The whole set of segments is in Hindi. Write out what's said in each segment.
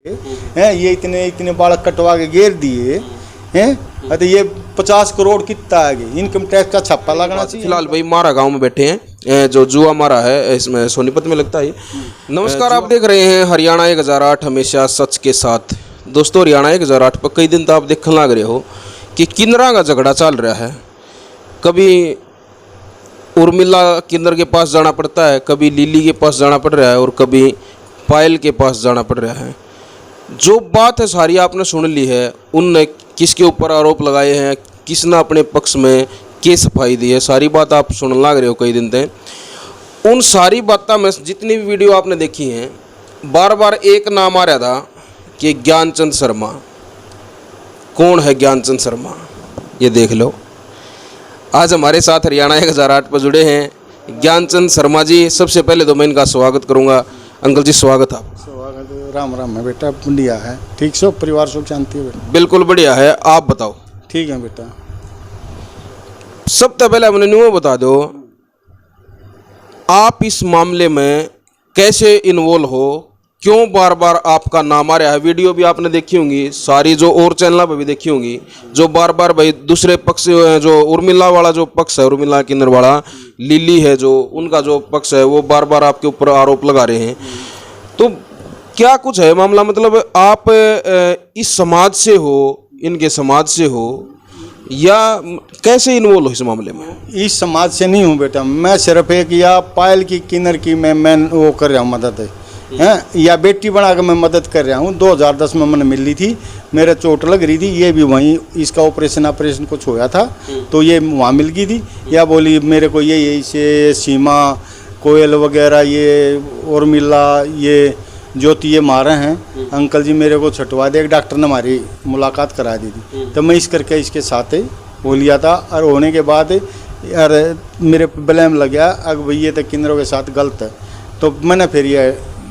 हैं, ये इतने इतने बालक कटवा के घेर दिए हैं, तो ये 50 करोड़ कितना आगे इनकम टैक्स का छापा लगना चाहिए। फिलहाल भाई मारा गांव में बैठे हैं, जो जुआ मारा है इसमें सोनीपत में लगता है। नमस्कार, आप देख रहे हैं हरियाणा 1008 हमेशा सच के साथ। दोस्तों, हरियाणा 1008 पर कई दिन तो आप देखने लग रहे हो कि किन्नरा का झगड़ा चल रहा है। कभी उर्मिला किन्नर के पास जाना पड़ता है, कभी लिली के पास जाना पड़ रहा है और कभी पायल के पास जाना पड़ रहा है। जो बात है सारी आपने सुन ली है, उनने किसके ऊपर आरोप लगाए हैं, किसने अपने पक्ष में केस सफाई दी है, सारी बात आप सुन लग रहे हो कई दिन तक। उन सारी बातों में जितनी भी वीडियो आपने देखी हैं, बार बार एक नाम आ रहा था कि ज्ञानचंद शर्मा। कौन है ज्ञानचंद शर्मा, ये देख लो। आज हमारे साथ हरियाणा 1008 पर जुड़े हैं ज्ञानचंद शर्मा जी। सबसे पहले तो मैं इनका स्वागत करूंगा। अंकल जी, स्वागत है। स्वागत, राम राम है बेटा, बढ़िया है, ठीक से परिवार सुख शांति है बेटा? बिल्कुल बढ़िया है, आप बताओ। ठीक है बेटा। सबसे पहले हमने न्यू बता दो, आप इस मामले में कैसे इन्वॉल्व हो, क्यों बार बार आपका नाम आ रहा है? वीडियो भी आपने देखी होंगी सारी, जो और चैनल पर भी देखी होंगी, जो बार बार भाई दूसरे पक्ष जो उर्मिला वाला जो पक्ष है, उर्मिला किन्नर वाला, लिली है जो, उनका जो पक्ष है, वो बार बार आपके ऊपर आरोप लगा रहे हैं। तो क्या कुछ है मामला? मतलब आप इस समाज से हो, इनके समाज से हो, या कैसे इन्वॉल्व हो इस मामले में? इस समाज से नहीं हूँ बेटा, मैं सिर्फ एक या पायल की किन्नर की मैं वो कर रहा हूँ मदद है, या बेटी बना के मैं मदद कर रहा हूँ। 2010 में मैंने मिल ली थी, मेरे चोट लग रही थी, ये भी वहीं इसका ऑपरेशन कुछ होया था, तो ये वहाँ मिल गई थी। या बोली मेरे को ये यही से सीमा कोयल वगैरह, ये उर्मिला, ये ज्योति, ये मारे हैं अंकल जी, मेरे को छटवा दे। एक डॉक्टर ने हमारी मुलाकात करा दी थी, तो मैं इस करके इसके साथ ही हो लिया था। और होने के बाद यार मेरे ब्लेम लग गया, अब भैया तो किन्नरों के साथ गलत है, तो मैंने फिर ये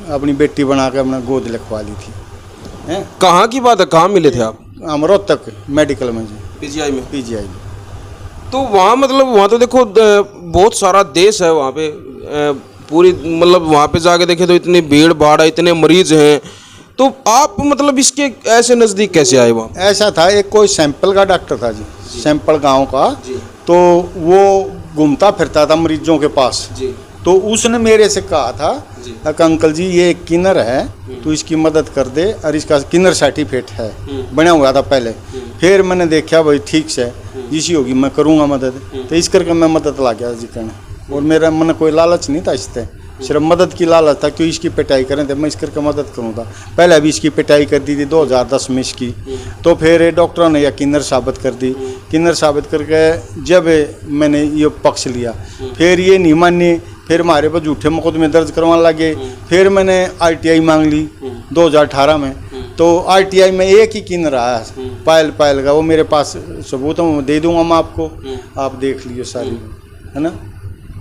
अपनी बेटी बना के अपना गोद लिखवा ली थी। कहाँ की बात है, कहाँ मिले थे आप? रोहतक मेडिकल में जी, पीजीआई में। पीजीआई में। तो वहाँ मतलब वहाँ तो देखो बहुत सारा देश है वहाँ पे, पूरी मतलब वहाँ पे जाके देखे तो इतनी भीड़ भाड़ है, इतने मरीज हैं, तो आप मतलब इसके ऐसे नज़दीक कैसे आए वहाँ? ऐसा था, एक कोई सैंपल का डॉक्टर था जी, सैंपल गांव का, तो वो घूमता फिरता था मरीजों के पास जी। तो उसने मेरे से कहा था कि अंकल जी ये एक किन्नर है, तो इसकी मदद कर दे, और इसका किन्नर सर्टिफिकेट है, बना हुआ था पहले। फिर मैंने देखा भाई ठीक से जिसी होगी मैं करूँगा मदद, तो इस करके मैं मदद ला गया जी करने। और मेरा मन कोई लालच नहीं था इससे, सिर्फ मदद की लालच था, क्यों इसकी पिटाई करें, तो मैं इस करके मदद करूँगा। पहले अभी इसकी पिटाई कर दी थी 2010 में इसकी, तो फिर डॉक्टरों ने यह किन्नर साबित कर दी। किन्नर साबित करके जब मैंने ये पक्ष लिया, फिर ये नहीं मानी, फिर हमारे पर झूठे मुकदमे दर्ज करवाने लगे। फिर मैंने आरटीआई मांग ली 2018 में, तो आरटीआई में एक ही किन्नर आया पायल का, वो मेरे पास सबूत है, दे दूंगा मैं आपको, आप देख लीजिए सारी, है ना।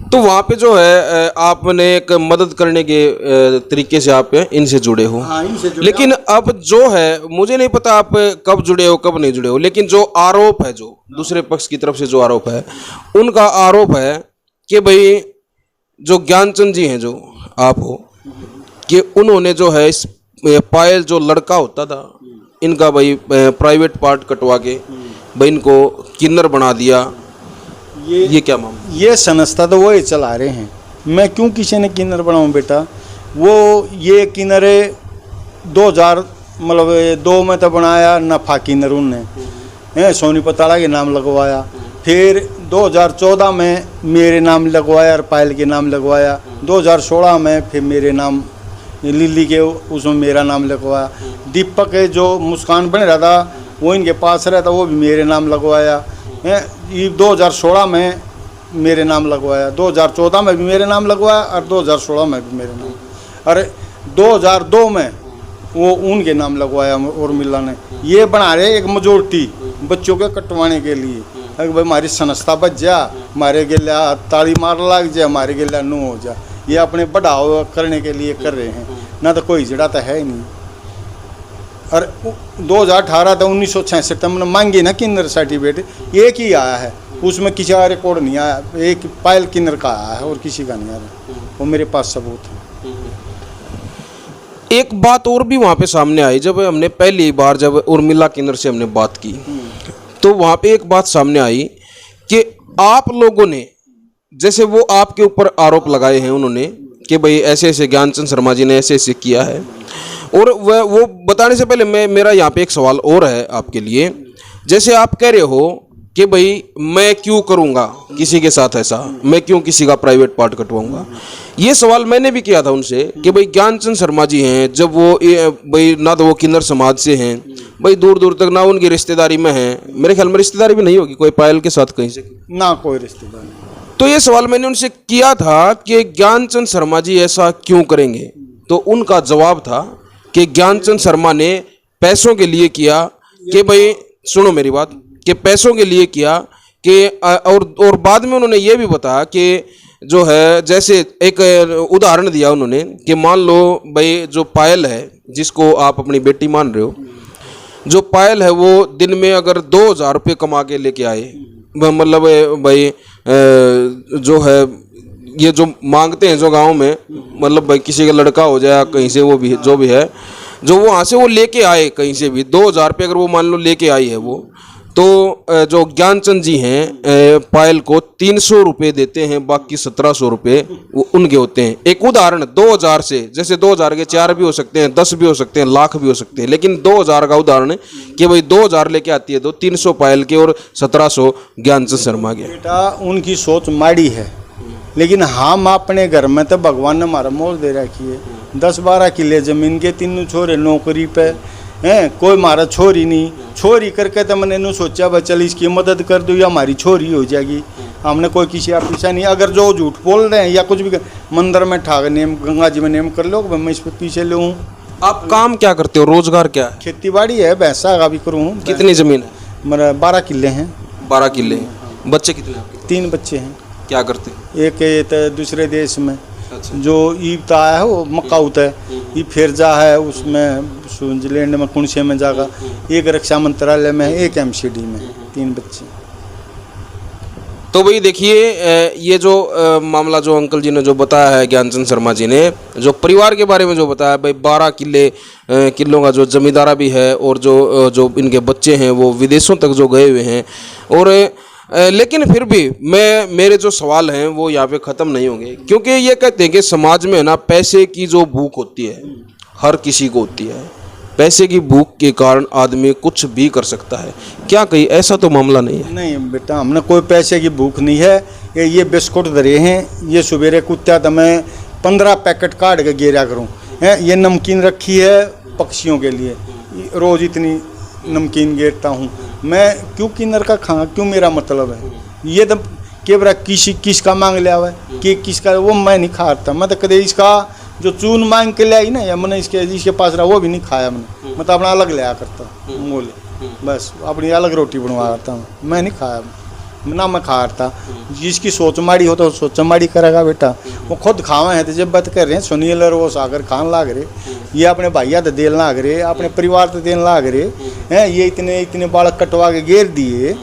तो वहाँ पे जो है आपने एक मदद करने के तरीके से आप इनसे जुड़े हो। हाँ, इनसे जुड़े। लेकिन अब जो है मुझे नहीं पता आप कब जुड़े हो कब नहीं जुड़े हो, लेकिन जो आरोप है, जो दूसरे पक्ष की तरफ से जो आरोप है, उनका आरोप है कि भाई जो ज्ञानचंद जी हैं, जो आप हो, कि उन्होंने जो है इस पायल जो लड़का होता था, इनका भाई प्राइवेट पार्ट कटवा के भाई इनको किन्नर बना दिया। ये क्या मामला? ये संस्था तो वो ही चला रहे हैं, मैं क्यों किसी ने किन्नर बनाऊं बेटा? वो ये किन्नर 2000 मतलब 2 में तो बनाया, नफा किन्नर उनने सोनीपत वाला के नाम लगवाया। फिर 2014 में मेरे नाम लगवाया और पायल के नाम लगवाया। 2016 में फिर मेरे नाम, लिली के उसमें मेरा नाम लगवाया। दीपक जो मुस्कान बन रहा था वो इनके पास रहता, वो भी मेरे नाम लगवाया। ये 2016 में मेरे नाम लगवाया, 2014 में भी मेरे नाम लगवाया और 2016 में भी मेरे नाम, अरे 2002 में वो उनके नाम लगवाया उर्मिला ने। ये बना रहे एक मेजोरिटी बच्चों के कटवाने के लिए, अगर भाई हमारी संस्था बच जा, हमारे गिला ताली मार लग जाए, हमारे गिला नू हो जा, ये अपने बढ़ावा करने के लिए कर रहे हैं, ना तो कोई जड़ा तो है ही नहीं। और 2018 तो 1966 तक मैंने मांगी ना किन्नर सर्टिफिकेट, एक ही आया है, उसमें किसी का रिकॉर्ड नहीं आया, एक पायल किन्नर का आया है और किसी का नहीं आया, वो मेरे पास सबूत है। एक बात और भी वहाँ पे सामने आई, जब हमने पहली बार जब उर्मिला किन्नर से हमने बात की तो वहाँ पे एक बात सामने आई कि आप लोगों ने, जैसे वो आपके ऊपर आरोप लगाए हैं उन्होंने कि भाई ऐसे ऐसे ज्ञानचंद शर्मा जी ने ऐसे ऐसे किया है, और वो बताने से पहले मेरा यहाँ पे एक सवाल और है आपके लिए। जैसे आप कह रहे हो कि भाई मैं क्यों करूँगा किसी के साथ ऐसा, मैं क्यों किसी का प्राइवेट पार्ट कटवाऊँगा, ये सवाल मैंने भी किया था उनसे कि भाई ज्ञानचंद शर्मा जी हैं, जब वो भाई ना तो वो किन्नर समाज से हैं, भाई दूर दूर तक ना उनकी रिश्तेदारी में हैं, मेरे ख्याल में रिश्तेदारी भी नहीं होगी कोई पायल के साथ कहीं से ना कोई रिश्तेदार। तो ये सवाल मैंने उनसे किया था कि ज्ञानचंद शर्मा जी ऐसा क्यों करेंगे, तो उनका जवाब था कि ज्ञानचंद शर्मा ने पैसों के लिए किया, कि भाई सुनो मेरी बात, कि पैसों के लिए किया कि और बाद में उन्होंने ये भी बताया कि जो है, जैसे एक उदाहरण दिया उन्होंने कि मान लो भाई जो पायल है जिसको आप अपनी बेटी मान रहे हो, जो पायल है वो दिन में अगर 2000 रुपये कमा के लेके आए, मतलब भाई जो है ये जो मांगते हैं जो गांव में, मतलब भाई किसी का लड़का हो जाए कहीं से, वो भी जो भी है, जो वो वहाँ से वो लेके आए कहीं से भी 2000 रुपये अगर वो मान लो लेके आई है वो, तो जो ज्ञानचंद जी हैं पायल को 300 रुपये देते हैं, बाकी 1700 रुपये वो उनके होते हैं। एक उदाहरण 2000 से, जैसे 2000 के 4 भी हो सकते हैं, 10 भी हो सकते हैं, लाख भी हो सकते हैं, लेकिन 2000 का उदाहरण है कि भाई 2000 लेके आती है तो 300 पायल के और 1700 ज्ञानचंद शर्मा के। बेटा उनकी सोच माड़ी है, लेकिन हम अपने घर में तो भगवान ने हमारा मोल दे रखी है, 10-12 किले जमीन के, 3 छोरे नौकरी पे हैं, कोई हमारा छोरी नहीं, छोरी करके तो मैंने यूँ सोचा भाई चल इसकी मदद कर दूँ या हमारी छोरी हो जाएगी, हमने कोई किसी का पीछा नहीं। अगर जो झूठ बोल रहे हैं या कुछ भी मंदिर में ठाक नेम, गंगा जी में नेम कर लो, मैं इस पे पीछे ले हूँ। आप काम क्या करते हो, रोजगार क्या है? खेती बाड़ी है, भैंसा का भी करूँ। कितनी जमीन है? मेरा 12 किले हैं। 12 किले हैं। बच्चे कितने आपके? 3 बच्चे हैं। क्या करते हैं? एक तो दूसरे देश में, अच्छा। जो ईब आया है वो मक्का होता है, ये फिर जा है उसमें स्विट्जरलैंड में कुणसे में जागा, एक रक्षा मंत्रालय में, एक एमसीडी में, 3 बच्चे। तो भाई देखिए, ये जो मामला जो अंकल जी ने जो बताया है, ज्ञानचंद शर्मा जी ने जो परिवार के बारे में जो बताया, भाई 12 किलों का जो जमींदारा भी है, और जो इनके बच्चे हैं वो विदेशों तक जो गए हुए हैं, और लेकिन फिर भी मेरे जो सवाल हैं वो यहाँ पे ख़त्म नहीं होंगे, क्योंकि ये कहते हैं कि समाज में ना पैसे की जो भूख होती है हर किसी को होती है, पैसे की भूख के कारण आदमी कुछ भी कर सकता है। क्या कहीं ऐसा तो मामला नहीं है? नहीं बेटा, हमने कोई पैसे की भूख नहीं है। ये बिस्कुट धरे हैं, ये सवेरे कुत्ता तो मैं 15 पैकेट काट के गिरा करूँ, ये नमकीन रखी है पक्षियों के लिए, रोज़ इतनी नमकीन गिरता हूँ मैं, क्यों किन्नर का खाना, क्यों मेरा मतलब है ये तो केवरा किसका मांग लिया हुआ है कि किसका, वो मैं नहीं खाता। मैं तो कदे इसका जो चून मांग के ले आई ना, या मैंने इसके पास रहा वो भी नहीं खाया मैंने, मैं तो अपना अलग ले आया करता मोले, बस अपनी अलग रोटी बनवा करता हूँ, मैं नहीं खाया ना, मैं खाता। जिसकी सोच माड़ी हो तो सोच माड़ी करेगा बेटा, वो खुद खावे हैं तो जब बात कर रहे हैं सुनील और वो सागर खान लाग रहे, ये अपने भैया तो देन लाग रहे, अपने परिवार तो देन लाग रहे हैं, ये इतने बालक कटवा के घेर दिए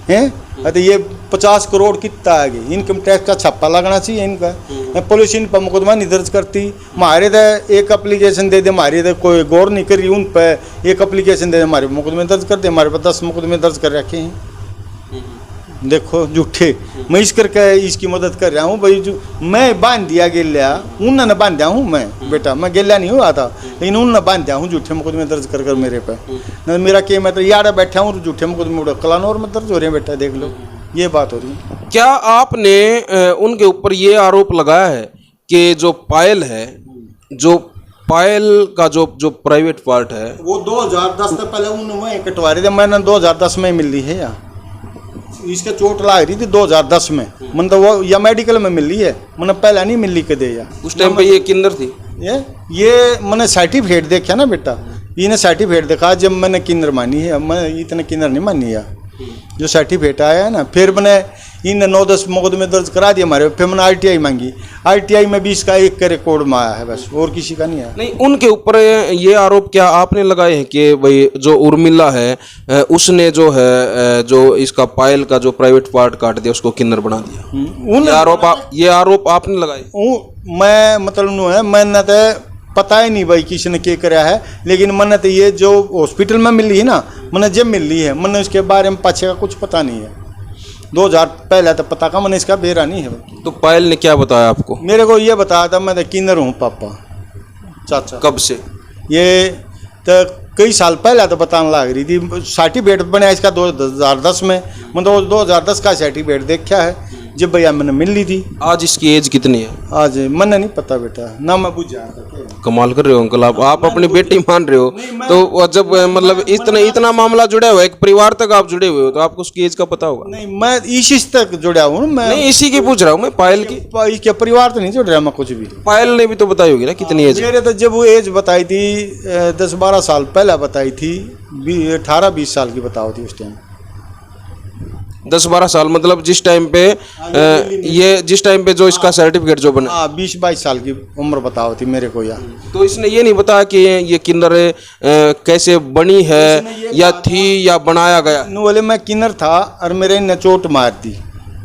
हैं, तो ये 50 करोड़ कितना आगे, इनकम टैक्स का छप्पा लगना चाहिए इनका, पुलिस इन पर मुकदमा नहीं दर्ज करती। हमारे तो एक एप्लीकेशन दे दे, हमारी तो कोई गौर नहीं करी, उन पर एक एप्लीकेशन दे दे, हमारे मुकदमे दर्ज कर दे, हमारे पर 10 मुकदमे दर्ज कर रखे हैं, देखो झूठे। मैं इस करके इसकी मदद कर रहा हूँ भाई, जो मैं बांध दिया गेलिया, उन्होंने बांध दिया हूँ मैं बेटा, मैं गेलिया नहीं हुआ था, लेकिन उन्होंने बांध दिया हूँ झूठे मुकदमे दर्ज कर मेरे पे, न मेरा के मैं तो यार बैठा हूँ झूठे मुकदमे कलानौर में दर्ज हो रहे हैं बेटा, देख लो ये बात हो रही है। क्या आपने उनके ऊपर ये आरोप लगाया है कि जो पायल है, जो पायल का जो प्राइवेट पार्ट है वो 2010 से पहले उन्होंने कटवा रही थी, मैंने 2010 में मिल रही है यार, इसके चोट लाग रही थी 2010 में, मन तो वो या मेडिकल में मिल रही है, मैंने पहले नहीं मिल रही कदे यार। उस टाइम पे ये किन्नर थी, ये मैंने सर्टिफिकेट देखा ना बेटा, इन्हें सर्टिफिकेट देखा जब मैंने किन्नर मानी है, मैं इतने किन्नर नहीं मानी यार, जो सर्टिफिकेट आया है ना, फिर मैंने इन 9-10 मुकदमे दर्ज करा दिए हमारे, फिर मैंने RTI मांगी, RTI में भी इसका एक का रिकॉर्ड में आया है बस, और किसी का नहीं आया। नहीं, उनके ऊपर ये आरोप क्या आपने लगाए हैं कि भाई जो उर्मिला है उसने जो है जो इसका पायल का जो प्राइवेट पार्ट काट दिया उसको किन्नर बना दिया, ये आरोप आपने लगाए? मैं मतलब नो है, मैंने तो पता ही नहीं भाई किसने क्या कराया है। लेकिन मैंने तो ये जो हॉस्पिटल में मिली है ना, मैंने जब मिल ली है, मैंने उसके बारे में पीछे का कुछ पता नहीं है। 2000 पहले तो पता का, मैंने इसका बेरा नहीं है। तो पायल ने क्या बताया आपको? मेरे को ये बताया था मैं तो किन्नर हूँ पापा चाचा। कब से? ये तो कई साल पहले तो बताने लग रही थी। सर्टिफिकेट बना इसका 2010 में, मतलब 2010 का सर्टिफिकेट देखा है जब भैया मैंने मिल ली थी। आज इसकी एज कितनी है? आज मैंने नहीं पता बेटा, ना मैं बुझ जाता। कमाल कर रहे हो अंकल, आप अपनी बेटी मान रहे हो। तो जब मतलब इतना मामला जुड़ा हुआ है, एक परिवार तक आप जुड़े हुए हो, तो आपको उसकी एज का पता होगा। नहीं, मैं इसी तक जुड़ा हूँ मैं। नहीं, इसी की पूछ रहा हूँ मैं, पायल की। इसके परिवार तो नहीं जुड़ रहा मैं कुछ भी। पायल ने भी तो बताई होगी ना कितनी एज? मेरे तो जब वो एज बताई थी 10-12 साल पहले बताई थी, 18-20 साल की बताओ थी उस टाइम। 10-12 साल मतलब जिस टाइम पे जो इसका सर्टिफिकेट जो बना। हाँ, 20-22 साल की उम्र बताओ थी मेरे को यार। तो इसने ये नहीं बताया कि ये किन्नर कैसे बनी है या थी या बनाया गया? बोले मैं किन्नर था और मेरे ने चोट मार दी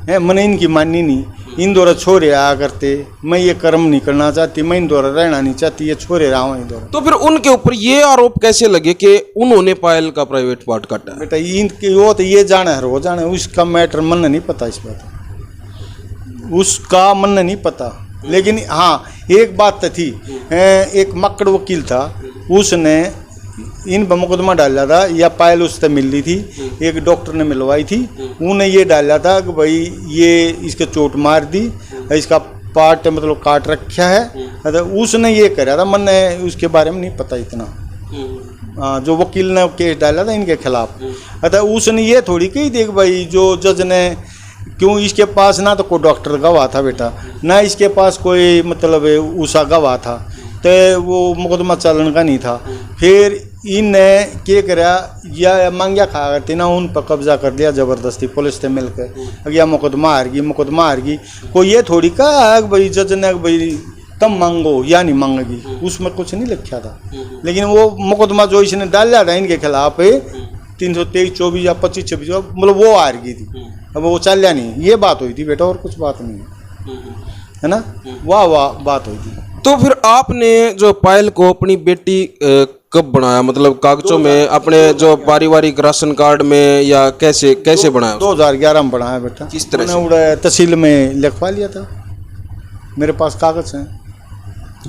है, मैंने इनकी माननी नहीं। इन द्वारा छोरे आया करते, मैं ये कर्म नहीं करना चाहती, मैं इन द्वारा रहना नहीं चाहती, ये छोरे रहा हूँ इन द्वारा। तो फिर उनके ऊपर ये आरोप कैसे लगे कि उन्होंने पायल का प्राइवेट पार्ट काटा? बेटा इनकी वो तो ये जाने है, वो जाने, उसका मैटर मन नहीं पता, इस बात उसका मन नहीं पता। लेकिन हाँ एक बात तो थी, एक मक्कड़ वकील था, उसने इन पर मुकदमा डाला था, या पायल उससे मिल रही थी, एक डॉक्टर ने मिलवाई थी, उन्हें ये डाला था कि भाई ये इसके चोट मार दी, इसका पार्ट मतलब काट रखा है, तो उसने ये करा था। मैंने उसके बारे में नहीं पता इतना। जो वकील ने केस डाला था इनके खिलाफ, अतः उसने ये थोड़ी कही थी कि भाई जो जज ने, क्यों इसके पास ना तो कोई डॉक्टर गवाह था बेटा, ना इसके पास कोई मतलब ऊषा गवाह था, तो वो मुकदमा चलन का नहीं था। फिर इनने क्या करा, या मांगिया खा करती ना, उन पर कब्जा कर लिया ज़बरदस्ती पुलिस से मिलकर। या मुकदमा हार गई। कोई ये थोड़ी कहा भाई जज ने भाई तब मांगो या नहीं मांगेगी, उसमें कुछ नहीं लिखा था। लेकिन वो मुकदमा जो इसने डाला था इनके खिलाफ 323-24 या 25-26 मतलब वो हार गई थी, अब वो चलिया नहीं। ये बात हुई थी बेटा, और कुछ बात नहीं है ना। वाह बात हुई थी। तो फिर आपने जो पायल को अपनी बेटी कब बनाया, मतलब कागजों में, अपने जो पारिवारिक राशन कार्ड में, या कैसे बनाया? 2011 में बनाया बेटा। किस तरह से? उड़ा तहसील में लिखवा लिया था, मेरे पास कागज हैं।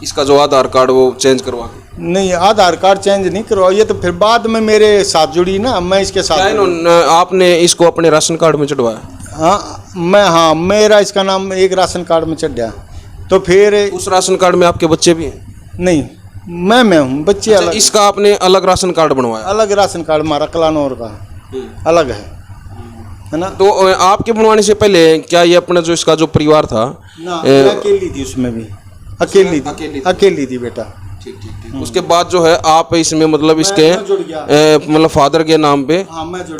इसका जो आधार कार्ड वो चेंज करवा के? नहीं, आधार कार्ड चेंज नहीं करवाया, ये तो फिर बाद में मेरे साथ जुड़ी ना, मैं इसके साथ। आपने इसको अपने राशन कार्ड में चढ़वाया? हाँ, मेरा इसका नाम एक राशन कार्ड में चढ़ गया। तो फिर उस राशन कार्ड में आपके बच्चे भी हैं? नहीं, मैं हूँ, बच्चे अलग। इसका आपने अलग राशन कार्ड बनवाया? अलग राशन कार्ड हमारा कलानौर का अलग है ना। तो आपके बनवाने से पहले क्या ये अपना जो इसका जो परिवार था ना, अकेली थी, उसमें भी अकेली थी बेटा। ठीक। उसके बाद जो है आप इसमें मतलब इसके मतलब फादर के नाम पे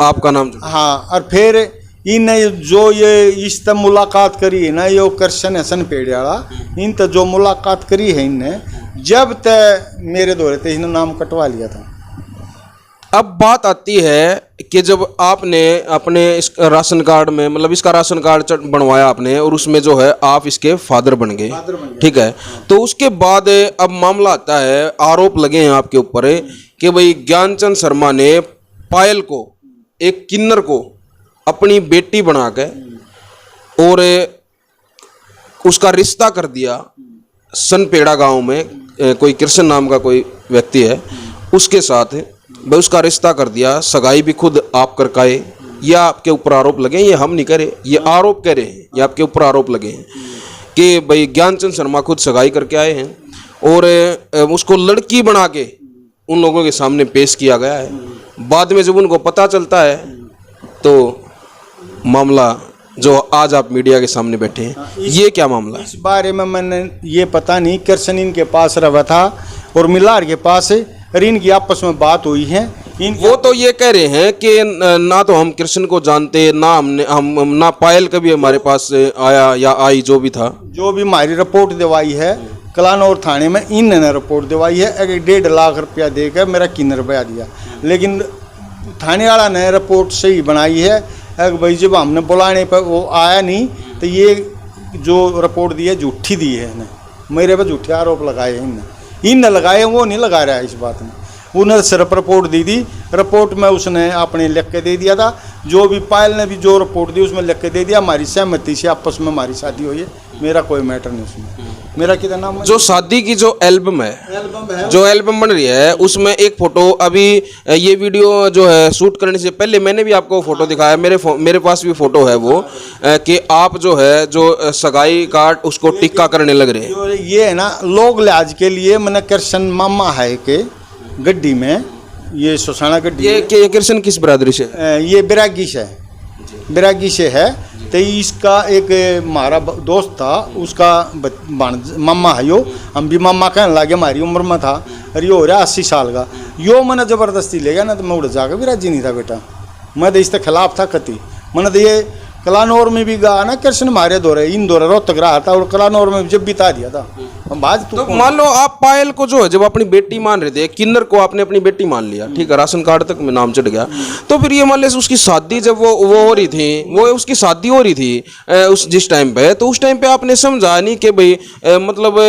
आपका नाम जुड़ा? हाँ, और फिर इन जो ये इस तब मुलाकात करी है ना, ये कृष्ण हसन पेड़ियाला, इन तो जो मुलाकात करी है इनने, जब तक मेरे दौरे थे इन्हें नाम कटवा लिया था। अब बात आती है कि जब आपने अपने इस राशन कार्ड में, मतलब इसका राशन कार्ड बनवाया आपने, और उसमें जो है आप इसके फादर बन गए, ठीक है। तो उसके बाद अब मामला आता है, आरोप लगे हैं आपके ऊपर कि भाई ज्ञानचंद शर्मा ने पायल को, एक किन्नर को अपनी बेटी बना के और उसका रिश्ता कर दिया सनपेड़ा गांव में, कोई कृष्ण नाम का कोई व्यक्ति है उसके साथ, भाई उसका रिश्ता कर दिया, सगाई भी खुद आप करकाए। ये आपके ऊपर आरोप लगे, ये हम नहीं करे, ये आरोप कह रहे हैं, ये आपके ऊपर आरोप लगे हैं कि भाई ज्ञानचंद शर्मा खुद सगाई करके आए हैं और उसको लड़की बना के उन लोगों के सामने पेश किया गया है। बाद में जब उनको पता चलता है तो मामला जो आज आप मीडिया के सामने बैठे हैं, ये क्या मामला है? इस बारे में मैंने ये पता नहीं, कृष्ण इनके पास रहा था और मिलार के पास, और इनकी आपस में बात हुई है। वो तो ये कह रहे हैं कि ना तो हम कृष्ण को जानते, ना हम ना पायल कभी हमारे पास आया या आई, जो भी था, जो भी हमारी रिपोर्ट दिवाई है कलानौर थाने में, इन्होंने रिपोर्ट दिवाई है, 1.5 लाख रुपया देकर मेरा किन्नर बया दिया। लेकिन थाने वाला ने रिपोर्ट सही बनाई है, भाई जब हमने बुलाने पर वो आया नहीं, तो ये जो रिपोर्ट दी है झूठी दी है, इन्हें मेरे पर झूठे आरोप लगाए हैं इन्हें। इन लगाए, वो नहीं लगा रहा है इस बात में। उन्होंने सिर्फ रिपोर्ट दी थी, रिपोर्ट में उसने अपने लिख के दे दिया था, जो भी पायल ने भी जो रिपोर्ट दी उसमें लिख के दे दिया, हमारी सहमति से आपस में हमारी शादी हुई है, मेरा कोई मैटर नहीं उसमें। मेरा कितना नाम है? जो शादी की जो एल्बम है, जो एल्बम बन रही है उसमें एक फोटो, अभी ये वीडियो जो है शूट करने से पहले मैंने भी आपको फोटो दिखाया, मेरे पास भी फोटो है वो, कि आप जो है जो सगाई काट उसको टिक्का करने लग रहे हैं। ये है ना लोग लिहाज के लिए, मैंने कृष्ण मामा है के गड्डी में, ये सुसाना गड्डी, ये कृष्ण किस बरादरी से? ये बिरागी से, बिरागी से है। तो इसका एक हमारा दोस्त था, उसका मामा है यो, हम भी मामा कहने लगे, हमारी उम्र में था, और ये हो रहा 80 साल का। यो मैंने ज़बरदस्ती ले गया ना, तो मैं उड़ जाकर भी राजी नहीं था बेटा, मैं तो इसके खिलाफ था कति। मैंने तो ये कलानौर में भी गा ना कृष्ण मारे दौरे, इन दौरे रोहतक रहा था, और कलानौर में जब बिता दिया था। बात तो मान लो आप पायल को जो है जब अपनी बेटी मान रहे थे, किन्नर को आपने अपनी बेटी मान लिया, ठीक है, राशन कार्ड तक में नाम चढ़ गया, तो फिर ये मान लो उसकी शादी जब वो हो रही थी, वो उसकी शादी हो रही थी उस जिस टाइम पे, तो उस टाइम पे आपने समझा नहीं कि भाई मतलब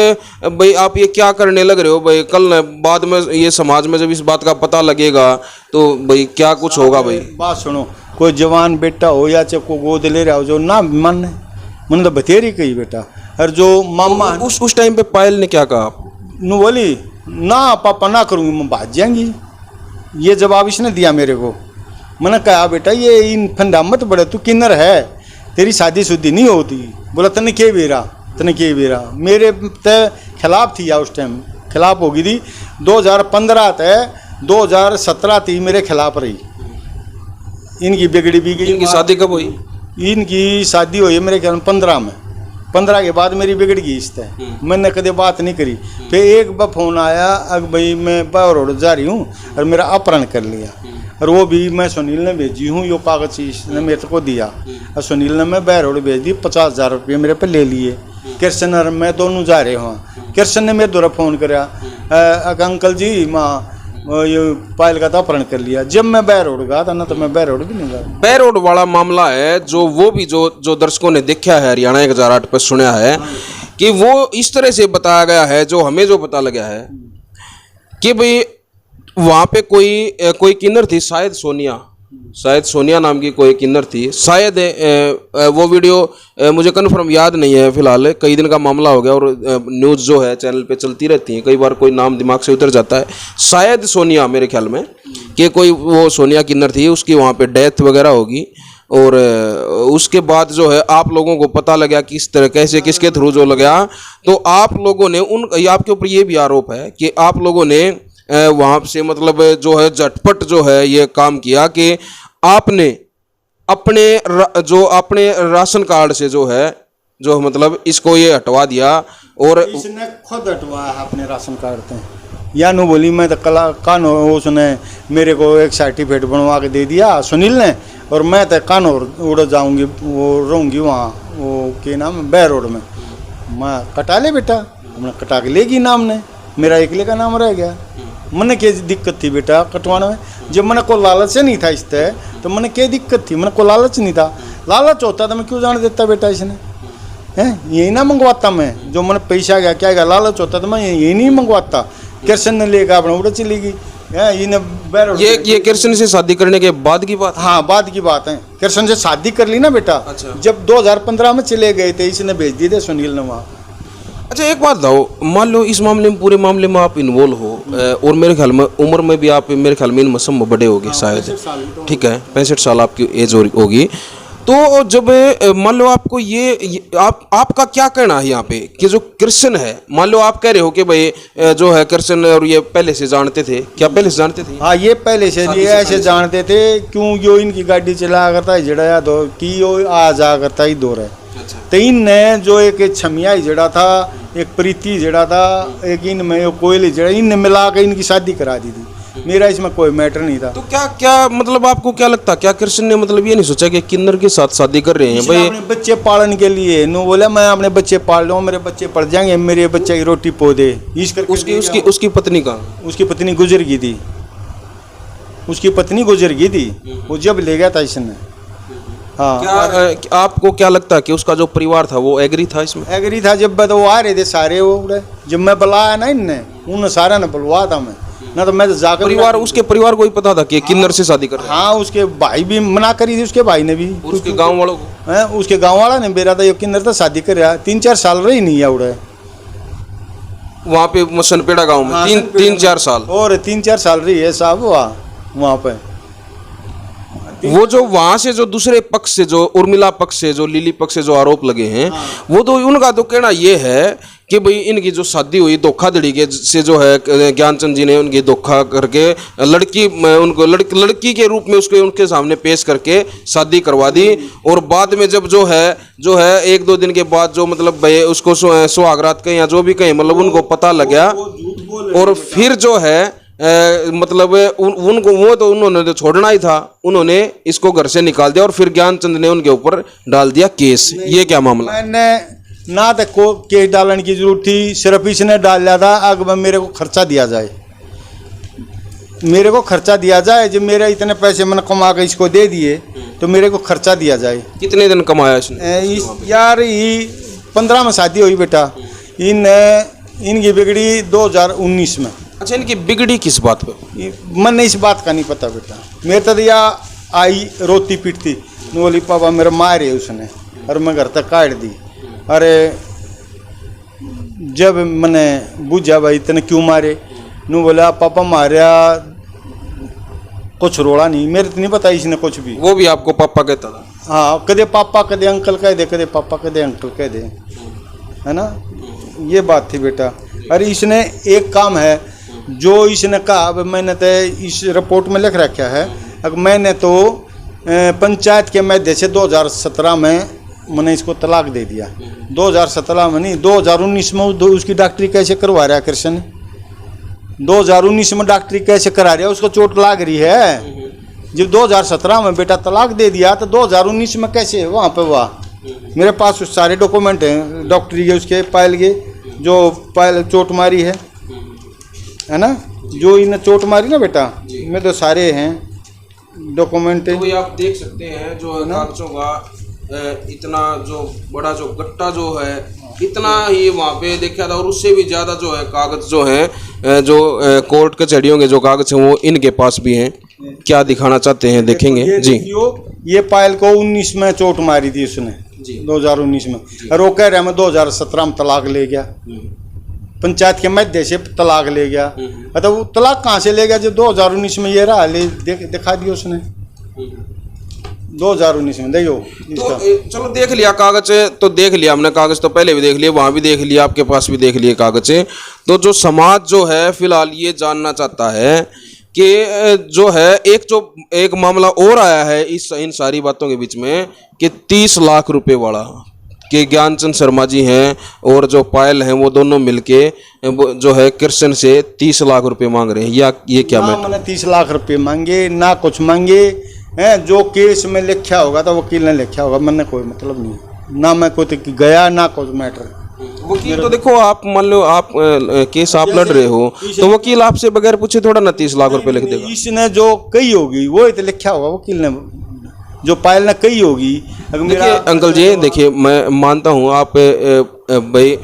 भाई आप ये क्या करने लग रहे हो भाई, कल बाद में ये समाज में जब इस बात का पता लगेगा तो भाई क्या कुछ होगा। भाई बात सुनो, कोई जवान बेटा हो या चाहे को गोद ले रहा हो, जो ना मन मैंने तो बतेरी कही बेटा, और जो मामा उस टाइम पे पायल ने क्या कहा? नु बोली ना पापा ना करूँगी, मैं भाग जाएंगी, ये जवाब इसने दिया मेरे को। मैंने कहा बेटा ये इन फंदा मत बड़े, तू किन्नर है, तेरी शादी शुद्धि नहीं होती। बोला तने के बेरा, तने के बेरा, मेरे तय खिलाफ थी या उस टाइम खिलाफ हो गई थी। 2015 तय 2017 थी मेरे खिलाफ रही, इनकी बिगड़ी भी गई। इनकी शादी कब हुई? इनकी शादी हुई है मेरे ख्याल में 15 में, 15 के बाद मेरी बिगड़ गई इस तरह, मैंने कभी बात नहीं करी। फिर एक बार फोन आया, अब भाई मैं बाहर रोड जा रही हूँ और मेरा अपहरण कर लिया, और वो भी मैं सुनील ने भेजी हूँ, यो कागज इसने मेरे को दिया, और सुनील ने मैं बाहर रोड भेज दी, 50,000 रुपये मेरे पे ले लिए। कृष्ण और मैं दोनों जा रहे हुआ, कृष्ण ने मेरे द्वारा फ़ोन कराया, अंकल जी माँ ये पायल का तो अपहरण कर लिया। जब मैं बैर रोड गया था ना, तो मैं बैर रोड भी नहीं गया। बैर रोड वाला मामला है जो वो भी जो दर्शकों ने देखा है हरियाणा 1008 पर सुना है कि वो इस तरह से बताया गया है, जो हमें जो पता लगा है कि भाई वहाँ पे कोई किन्नर थी, शायद सोनिया नाम की कोई किन्नर थी, शायद वो वीडियो मुझे कन्फर्म याद नहीं है फिलहाल, कई दिन का मामला हो गया, और न्यूज़ जो है चैनल पे चलती रहती है, कई बार कोई नाम दिमाग से उतर जाता है, शायद सोनिया, मेरे ख्याल में कि कोई वो सोनिया किन्नर थी, उसकी वहाँ पे डेथ वगैरह होगी, और उसके बाद जो है आप लोगों को पता लगा किस तरह कैसे किसके थ्रू जो लगा, तो आप लोगों ने आपके ऊपर ये भी आरोप है कि आप लोगों ने वहाँ से मतलब जो है झटपट जो है ये काम किया कि आपने अपने राशन कार्ड से जो है जो मतलब इसको ये हटवा दिया, और इसने खुद हटवाया अपने राशन कार्ड से। या नो बोली मैं तो कला कान उसने मेरे को एक सर्टिफिकेट बनवा के दे दिया सुनील ने, और मैं तो कान उड़ जाऊंगी, वो रहूँगी वहाँ, वो के नाम बैर रोड में, मैं कटा ले बेटा, हमने कटा के लेगी नाम ने, मेरा एकले का नाम रह गया। मैंने क्या दिक्कत थी बेटा कटवाने में, जब मैंने को लालच नहीं था इस तरह, तो मैंने क्या दिक्कत थी, मैंने को लालच नहीं था, लालच होता तो मैं क्यों जाने देता बेटा इसने, हैं यही ना मंगवाता मैं, जो मैंने पैसा गया क्या गया, लालच होता तो मैं यही नहीं मंगवाता। कृष्ण ने लेकर अपने उड़ चली गई, ये कृष्ण से शादी करने के बाद की बात? हाँ बाद की बात है, कृष्ण से शादी कर ली ना बेटा। अच्छा। जब 2015 में चले गए थे, इसने भेज दिए थे सुनील ने वहाँ। अच्छा एक बात बताओ, मान लो इस मामले में पूरे मामले में आप इन्वॉल्व हो, और मेरे ख्याल में उम्र में भी आप मेरे ख्याल में इन मसम में बड़े होगे शायद, ठीक है, 65 साल आपकी एज होगी, तो जब मान लो आपको ये आपका क्या कहना है यहाँ पे कि जो कृष्ण है, मान लो आप कह रहे हो कि भाई जो है कृष्ण और ये पहले से जानते थे, क्या पहले से जानते थे? हाँ ये पहले से ये ऐसे जानते थे, क्यों जो इनकी गाड़ी चलाया करता है जड़ा दो की यो आ जा करता ही दो रहे। अच्छा। तो इनने जो एक छमिया जड़ा था, एक प्रीति जड़ा था, एक इनमें कोयले जड़ा, इनने मिला कर इनकी शादी करा दी थी, मेरा इसमें कोई मैटर नहीं था। तो क्या मतलब आपको क्या लगता, क्या कृष्ण ने मतलब ये नहीं सोचा कि किन्नर के साथ शादी कर रहे हैं भाई अपने बच्चे पालन के लिए, नो बोला मैं अपने बच्चे पाल लूँ, मेरे बच्चे पढ़ जाएंगे, मेरे बच्चे की रोटी पौधे इस करके। उसकी पत्नी का, उसकी पत्नी गुजर गई थी, उसकी पत्नी गुजर गई थी, वो जब ले गया था इसने। हाँ क्या आपको क्या लगता है कि उसका जो परिवार था वो एग्री था इसमें? एग्री था, जब वो आ रहे थे सारे, वो जब मैं बुलाया ना इनने उन्होंने सारा ने बुलवा था मैं, ना तो मैं तो जाकर परिवार, उसके परिवार को ही पता था कि किन्नर से शादी कर रहे हैं? हाँ, उसके भाई भी मना करी थी, उसके भाई ने भी, उसके गांव वालों को? हैं, उसके गांव वाला ने बेरा था ये किन्नर तो शादी कर रहा 3-4 साल रही नहीं है उड़े वहाँ पे सनपेड़ा गांव में? हाँ, 3-4 साल? और 3-4 साल रही है साहब वहाँ पे। वो जो वहां से जो दूसरे पक्ष से, जो उर्मिला पक्ष से, जो लिली पक्ष से जो आरोप लगे हैं, वो तो उनका तो कहना ये है कि भाई इनकी जो शादी हुई धोखाधड़ी के से, जो है ज्ञानचंद जी ने उनकी धोखा करके लड़की उनको लड़की के रूप में उसके उनके सामने पेश करके शादी करवा दी, और बाद में जब जो है 1-2 दिन के बाद जो मतलब भाई उसको सुहागरात कहें या जो भी कहें, मतलब उनको पता लग गया, और फिर जो है मतलब उनको वो तो उन्होंने तो छोड़ना ही था, उन्होंने इसको घर से निकाल दिया और फिर ज्ञानचंद ने उनके ऊपर डाल दिया केस। ये क्या मामला? मैंने ना तो को केस डालने की जरूरत थी, सिर्फ इसने डाल दिया था अगर मेरे को खर्चा दिया जाए, मेरे को खर्चा दिया जाए, जब मेरे इतने पैसे मैंने कमा के इसको दे दिए तो मेरे को खर्चा दिया जाए। कितने दिन कमाया इसने? यार ये 15 में शादी हुई बेटा, इनकी बिगड़ी 2019 में। अच्छा, इनकी बिगड़ी किस बात पे? मैंने इस बात का नहीं पता बेटा, मेरे तो या आई रोती पीटती, बोली पापा मेरा मारे उसने, और मैं घर तक काट दी। अरे जब मैंने बुझा भाई इतने क्यों मारे, नू बोला पापा मारा कुछ रोड़ा नहीं, मेरे तो नहीं पता इसने कुछ भी। वो भी आपको पापा कहता था? हाँ, कदे पापा कदे अंकल कह दे, कदे पापा कदे अंकल कह दे, है ना, ये बात थी बेटा। अरे इसने एक काम है जो इसने कहा, अब मैंने तो इस रिपोर्ट में लिख रखा है, अब मैंने तो पंचायत के माध्यम से 2017 में मैंने इसको तलाक दे दिया। 2017 में नहीं, 2019 में उसकी डॉक्टरी कैसे करवा रहा है कृष्ण? 2019 में डॉक्टरी कैसे करा रहा है? उसको चोट लाग रही है। जब 2017 में बेटा तलाक दे दिया तो 2019 में कैसे वहाँ पे हुआ? मेरे पास सारे डॉक्यूमेंट हैं डॉक्टरी के, उसके पायल के, जो पायल चोट मारी है ना, जो इन्हें चोट मारी ना बेटा, में तो सारे हैं डॉक्यूमेंट। तो आप देख सकते हैं जो कागजों का इतना जो बड़ा जो गट्टा जो है, इतना ही वहाँ पे देखा था, और उससे भी ज़्यादा जो है कागज जो है, जो कोर्ट कचहरियों के जो कागज हैं वो इनके पास भी हैं। क्या दिखाना चाहते हैं देखेंगे जी। ये पायल को 19 में चोट मारी थी उसने, 2019 में, और वो कह रहा मैं 2017 में तलाक ले गया, पंचायत के मध्य से तलाक ले गया। तो वो तलाक कहाँ से ले गया? जो 2019 में ये रहा ले दिखा दिया उसने 2019 में, देखो तो चलो देख लिया कागज, तो देख लिया हमने कागज, तो पहले भी देख लिए, वहाँ भी देख लिया, आपके पास भी देख लिए कागज। तो जो समाज जो है फिलहाल ये जानना चाहता है कि जो है एक मामला और आया है इन सारी बातों के बीच में कि 30 लाख रुपए वाला, कि ज्ञानचंद शर्मा जी हैं और जो पायल हैं वो दोनों मिलके जो है कृष्ण से 30 लाख रुपए मांग रहे हैं। या ये क्या? मैंने 30 लाख रुपए मांगे ना, कुछ मांगे हैं, जो केस में लिखा होगा तो वकील ने लिखा होगा, मैंने कोई मतलब नहीं, ना मैं कोई गया ना कुछ मैटर। वकील तो देखो, आप मान लो आप केस आप लड़ रहे हो तो वकील आपसे बगैर पूछे थोड़ा ना 30 लाख रुपए लिख देगा। इसने जो कही होगी वो तो लिखा होगा वकील ने, जो पायल ने कही होगी। देखिए अंकल जी, देखिए मैं मानता हूँ आप भाई,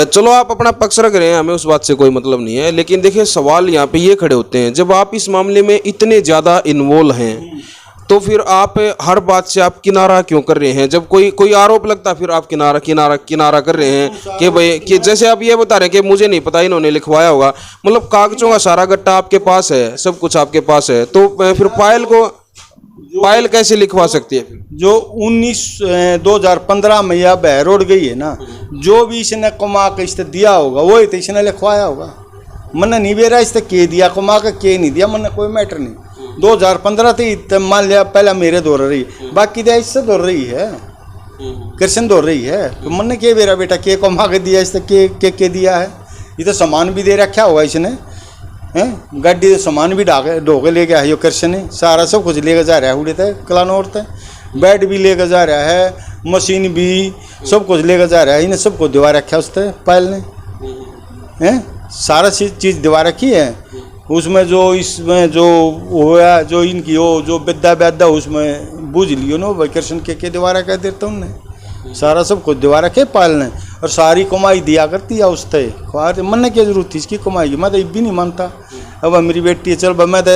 चलो आप अपना पक्ष रख रहे हैं, हमें उस बात से कोई मतलब नहीं है, लेकिन देखिए सवाल यहाँ पे ये खड़े होते हैं, जब आप इस मामले में इतने ज़्यादा इन्वॉल्व हैं तो फिर आप हर बात से आप किनारा क्यों कर रहे हैं? जब कोई आरोप लगता फिर आप किनारा कर रहे हैं कि भाई, कि जैसे आप ये बता रहे हैं कि मुझे नहीं पता, इन्होंने लिखवाया होगा, मतलब कागजों का सारा गट्टा आपके पास है, सब कुछ आपके पास है, तो फिर पायल कैसे लिखवा सकती है? जो 2015 में यह बहरोड गई है ना, जो भी इसने कमा के इस दिया होगा वही तो इसने लिखवाया होगा। मैंने नहीं बेरा इस के दिया, कमा के के नहीं दिया, मैंने कोई मैटर नहीं। 2015 थी मान लिया पहला मेरे दौड़ रही, बाकी तो इससे दौड़ रही है, कृष्ण दौड़ रही है, तो मैंने के बेरा बेटा के कमा के दिया, इस के दिया है, ये तो सामान भी दे रखा होगा इसने, हैं गाड़ी सामान भी ढो के ले गया है, यो कृष्ण ने सारा सब कुछ लेकर जा रहा है, उड़े थे कलानौर थे, बेड भी लेकर जा रहा है, मशीन भी सब कुछ लेकर जा रहा है, इन्हें सब कुछ दिवा रखा उसने पायल ने, हैं सारा चीज़ दिवा रखी है। उसमें जो इसमें जो हुआ जो इनकी हो जो विद्या उसमें बूझ लियो ना भाई, कृष्ण के दिवारा कह देता उनने, सारा सब कुछ दिवा रखे पालने, और सारी कमाई दिया करती है उस तय ख्वार मन ने क्या जरूरत थी इसकी कमाई की। मैं तो ये भी नहीं मानता। अब मेरी बेटी है, चल भाई मैं तो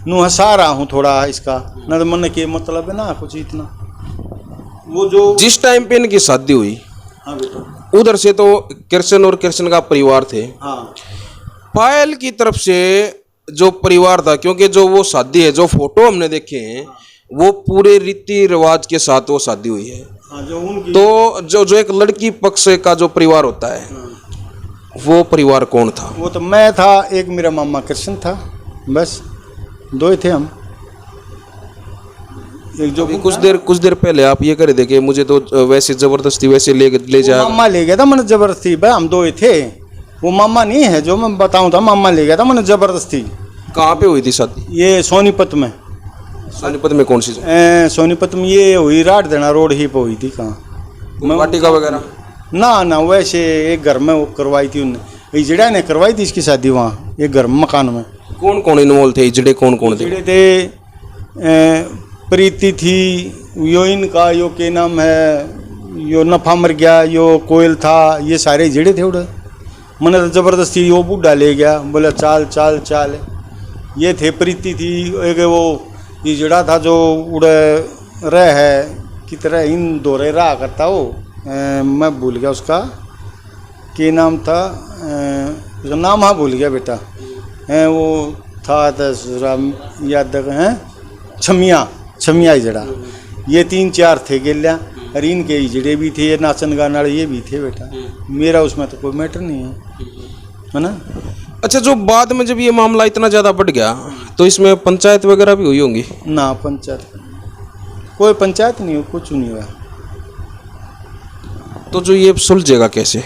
नू हंसा रहा हूँ थोड़ा इसका, ना तो मन के मतलब है ना कुछ इतना। वो जो जिस टाइम पे इनकी शादी हुई, हाँ बेटा, उधर से तो कृष्ण और कृष्ण का परिवार थे, हाँ पायल की तरफ से जो परिवार था, क्योंकि जो वो शादी है, जो फोटो हमने देखे हैं, वो पूरे रीति रिवाज के साथ वो शादी हुई है। हाँ, जो उनकी तो जो एक लड़की पक्ष का जो परिवार होता है, वो परिवार कौन था? वो तो मैं था, एक मेरा मामा कृष्ण था, बस दो ही थे हम। एक जो अभी कुछ देर पहले आप ये कर देखे, मुझे तो वैसे जबरदस्ती वैसे ले जा, मामा ले गया था मैंने जबरदस्ती, भाई हम दो ही थे, वो मामा नहीं है जो मैं बताऊं था, मामा ले गया था मैंने जबरदस्ती। कहाँ पे हुई थी शादी? ये सोनीपत में। सोनीपत में कौन सी जगह? सोनीपत में ये हुई, राठदेना रोड ही पे हुई थी। कहाँ? वाटिका वगैरह? ना वैसे एक घर में वो करवाई थी उनने, इजड़ा ने करवाई थी इसकी शादी वहाँ एक घर में, मकान में। कौन कौन इन्वॉल्व थे? इजड़े कौन कौन थे? इजड़े थे, प्रीति थी, यो इनका यो के नाम है, यो नफा मर गया, यो कोयल था, ये सारे इजड़े थे उड़े। मैंने तो जबरदस्ती वो बूढ़ा ले गया, बोला चाल चाल चाल। ये थे, प्रीति थी, एक वो इजड़ा था जो उड़े रह है की तरह इन दौरे रहा करता वो, मैं भूल गया उसका के नाम था, उसका नाम हाँ भूल गया बेटा, वो था याद है, छमिया इजड़ा। ये 3-4 थे गेल्या, और इनके इजड़े भी थे, नाचन गाना ये भी थे बेटा। मेरा उसमें तो कोई मैटर नहीं है ना। अच्छा, जो बाद में जब ये मामला इतना ज़्यादा बढ़ गया, तो इसमें पंचायत वगैरह भी हुई होंगी? ना, पंचायत कोई पंचायत नहीं हो, कुछ नहीं हुआ। तो जो ये सुलझेगा कैसे?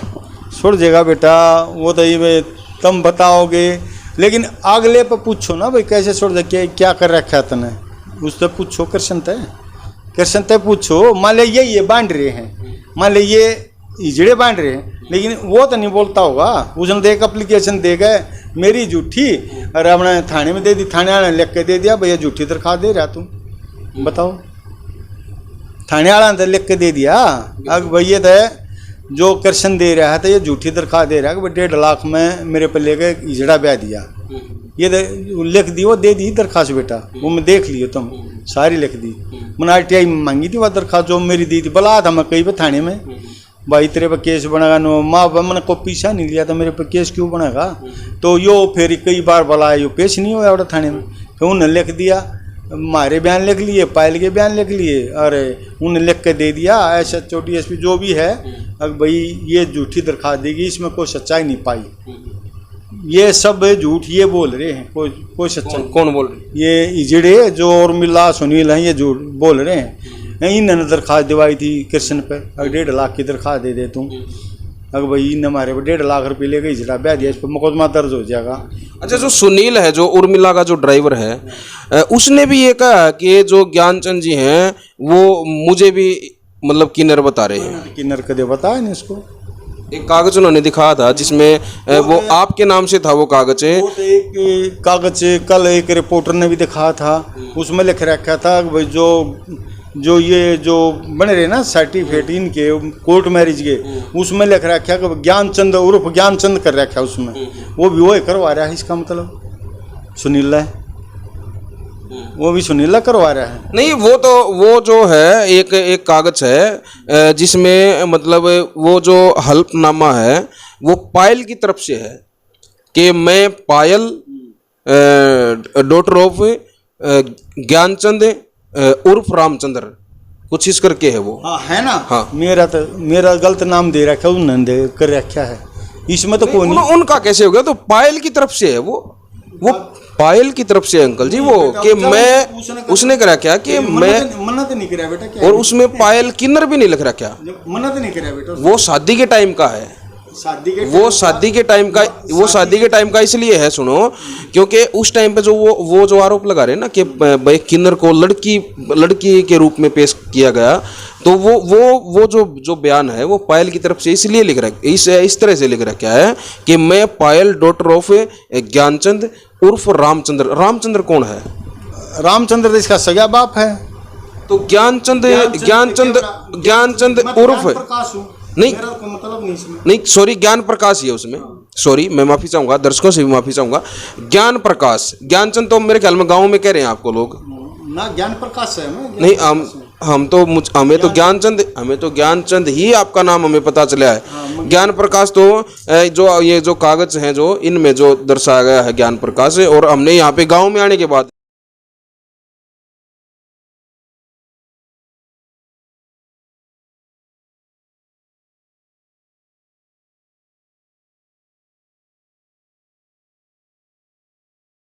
सुलझेगा बेटा वो तो ये तुम बताओगे, लेकिन अगले पर पूछो ना भाई कैसे सुलझे, क्या कर रखा तने, उससे पूछो। कृष्ण तय पूछो। मान ले ये बांध रहे हैं, मान ले ये इजड़े बांध रहे हैं, लेकिन वो तो नहीं बोलता होगा। उसने तो एक एप्लीकेशन दे गए मेरी झूठी, और अपने थाने में दे दी, थाने वाले ने लिख के दे दिया भैया झूठी दरखास्त दे रहा तुम, बताओ। थाने वाला ने तो लिख के दे दिया, अब भैया तो जो कृष्ण दे रहा था ये झूठी दरखास्त दे रहा है कि 1.5 लाख में मेरे पे लेके इजड़ा ब्याह दिया। ये लिख दी, वो दे दी दरखास्त बेटा, वो मैं देख लियो तुम, सारी लिख दी। मैंने RTI मांगी थी वह दरखास्त जो मेरी दी थी, बुला था मैं कहीं पे थाने में, भाई तेरे पे केस बनेगा। नो माँ बाप मैंने को पीछा नहीं लिया था, मेरे पे केस क्यों बनेगा। तो यो फिर कई बार बुलाया, यो पेश नहीं हुआ उड़ा थाने में। फिर उन्हें लिख दिया, हमारे बयान लिख लिए, पायल के बयान लिख लिए, और उन्हें लिख के दे दिया SHO DSP जो भी है, अब भाई ये झूठी दरखास्त देगी, इसमें कोई सच्चाई नहीं पाई। ये सब झूठ ये बोल रहे हैं, कोई सच्चाई। कौन बोल रहे? ये इजड़े जो उर्मिला सुनील हैं, ये झूठ बोल रहे हैं। इन्होंने दरखास्त दिवाई थी कृष्ण पे, अगर 1.5 लाख की दरखास्त दे दे तुम, अगर भाई इन हमारे 1.5 लाख रुपये लेके इजड़ा ब्याह दिया, इस पर मुकदमा दर्ज हो जाएगा। अच्छा, जो सुनील है, जो उर्मिला का जो ड्राइवर है, उसने भी ये कहा कि जो ज्ञानचंद जी हैं वो मुझे भी मतलब किन्नर बता रहे हैं। किन्नर कदे बताया नहीं इसको, एक कागज उन्होंने दिखाया था जिसमें वो आपके नाम से था वो कागज है। वो तो एक कागज कल एक रिपोर्टर ने भी दिखाया था, उसमें लिख रखा था भाई जो ये जो बने रहे ना सर्टिफिकेट इनके कोर्ट मैरिज के, उसमें लिख रखा कि ज्ञानचंद उर्फ ज्ञानचंद कर रखा उसमें, वो भी वही करवा रहा है। इसका मतलब सुनीला है, वो भी सुनीला करवा रहा है। नहीं, वो जो है एक कागज है जिसमें मतलब वो जो हल्फनामा है वो पायल की तरफ से है कि मैं पायल डॉटर ऑफ ज्ञानचंद उर्फ रामचंद्र, कुछ इस करके है वो। हाँ है ना। हाँ, मेरा गलत नाम दे रखा है, उन्होंने कर रखा है, इसमें तो कोई नहीं। उनका कैसे हो गया? तो पायल की तरफ से है वो पायल की तरफ से अंकल जी, वो कि मैं उसने करा क्या कि मैं मन्नत नहीं करा बेटा क्या, और उसमें पायल किन्नर भी नहीं लिख रहा क्या, मन्नत नहीं करा बेटा। वो शादी के टाइम का है, वो शादी के टाइम का इसलिए है सुनो, क्योंकि उस टाइम पे जो वो जो आरोप लगा रहे हैं ना कि भाई किन्नर को लड़की के रूप में पेश किया गया, तो वो जो बयान है वो पायल की तरफ से इसलिए लिख रहा है, इस तरह से लिख रहा क्या है कि मैं पायल डॉटर ऑफ ज्ञानचंद उर्फ रामचंद्र। रामचंद्र कौन है? रामचंद्र इसका सगा बाप है। तो ज्ञानचंद ज्ञानचंद उर्फ प्रकाश हूँ, नहीं मेरा कोई मतलब नहीं इसमें। नहीं सॉरी ज्ञान प्रकाश ही है उसमें, सॉरी मैं माफी चाहूंगा, दर्शकों से भी माफी चाहूंगा। ज्ञान प्रकाश, ज्ञानचंद तो मेरे ख्याल में गांव में कह रहे हैं आपको लोग। ना ज्ञान प्रकाश है मैं, नहीं हमें तो ज्ञानचंद ही आपका नाम हमें पता चला है। ज्ञान प्रकाश तो जो ये जो कागज हैं जो इनमें जो दर्शाया गया है ज्ञान प्रकाश, और हमने यहाँ पे गांव में आने के बाद